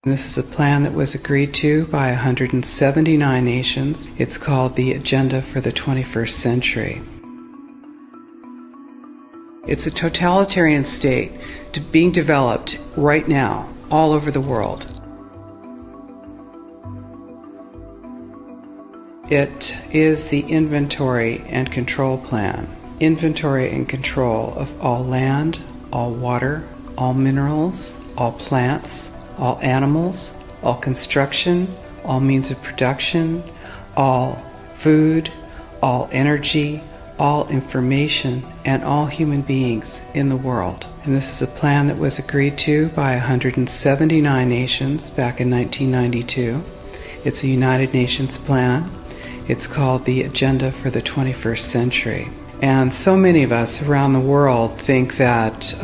This is a plan that was agreed to by 179 nations. It's called the Agenda for the 21st Century. It's a totalitarian state being developed right now all over the world. It is the inventory and control plan. Inventory and control of all land, all water, all minerals, all plants, all animals, all construction, all means of production, all food, all energy, all information, and all human beings in the world. And this is a plan that was agreed to by 179 nations back in 1992. It's a United Nations plan. It's called the Agenda for the 21st Century. And so many of us around the world think that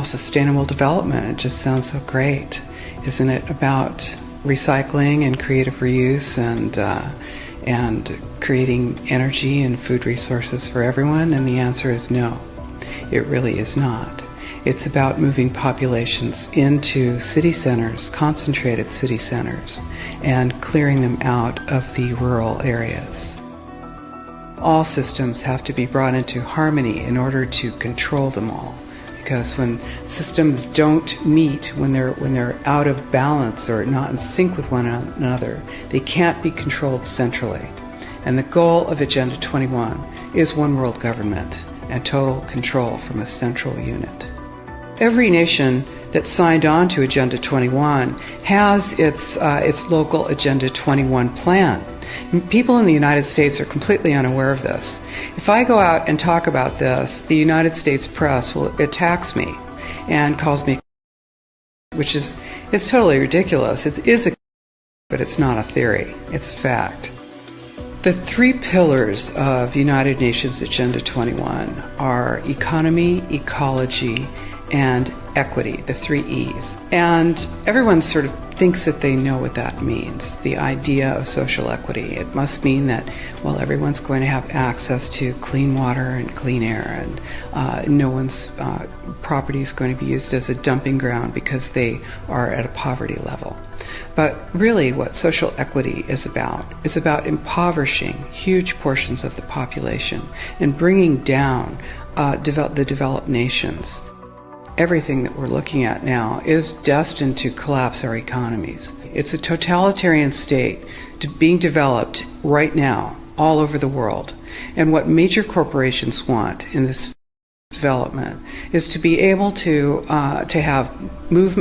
sustainable development, it just sounds so great. Isn't it about recycling and creative reuse and creating energy and food resources for everyone? And the answer is no, it really is not. It's about moving populations into city centers, concentrated city centers, and clearing them out of the rural areas. All systems have to be brought into harmony in order to control them all. Because when systems don't meet, when they're out of balance or not in sync with one another, they can't be controlled centrally. And the goal of Agenda 21 is one world government and total control from a central unit. Every nation that signed on to Agenda 21 has its local Agenda 21 plan. People in the United States are completely unaware of this. If I go out and talk about this, the United States press attacks me and calls me, which is totally ridiculous. It is but it's not a theory. It's a fact. The three pillars of United Nations Agenda 21 are economy, ecology, and equity, the three E's. And everyone sort of thinks that they know what that means, the idea of social equity. It must mean that, everyone's going to have access to clean water and clean air, and no one's property is going to be used as a dumping ground because they are at a poverty level. But really what social equity is about impoverishing huge portions of the population and bringing down the developed nations. Everything that we're looking at now is destined to collapse our economies. It's a totalitarian state being developed right now all over the world. And what major corporations want in this development is to be able to have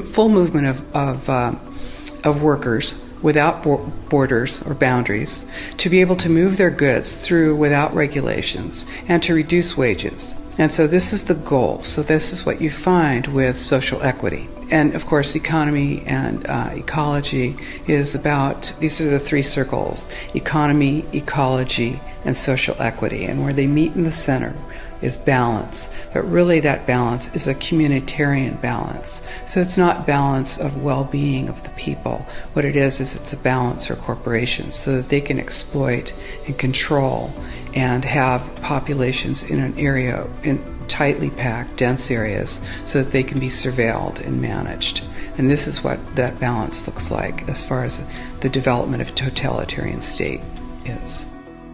full movement of workers without borders or boundaries, to be able to move their goods through without regulations, and to reduce wages. And so this is the goal. So this is what you find with social equity. And of course, economy and ecology is about, these are the three circles: economy, ecology, and social equity. And where they meet in the center is balance. But really that balance is a communitarian balance. So it's not balance of well-being of the people. What it is it's a balance for corporations so that they can exploit and control and have populations in an area, in tightly packed, dense areas, so that they can be surveilled and managed. And this is what that balance looks like as far as the development of a totalitarian state is.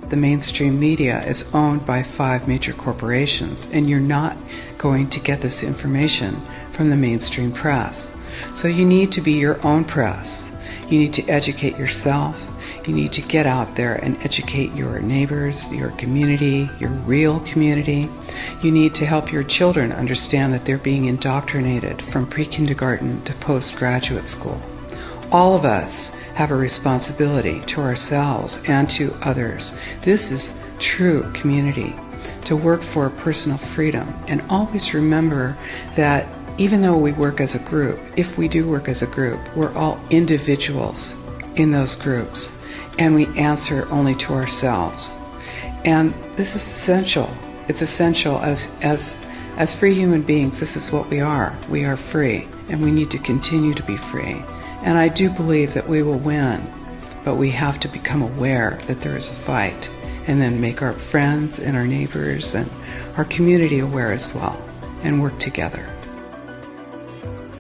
The mainstream media is owned by 5 major corporations, and you're not going to get this information from the mainstream press. So you need to be your own press. You need to educate yourself. You need to get out there and educate your neighbors, your community, your real community. You need to help your children understand that they're being indoctrinated from pre-kindergarten to postgraduate school. All of us have a responsibility to ourselves and to others. This is true community, to work for personal freedom. And always remember that even though we work as a group, if we do work as a group, we're all individuals in those groups. And we answer only to ourselves. And this is essential. It's essential as free human beings. This is what we are. We are free, and we need to continue to be free. And I do believe that we will win, but we have to become aware that there is a fight, and then make our friends and our neighbors and our community aware as well, and work together.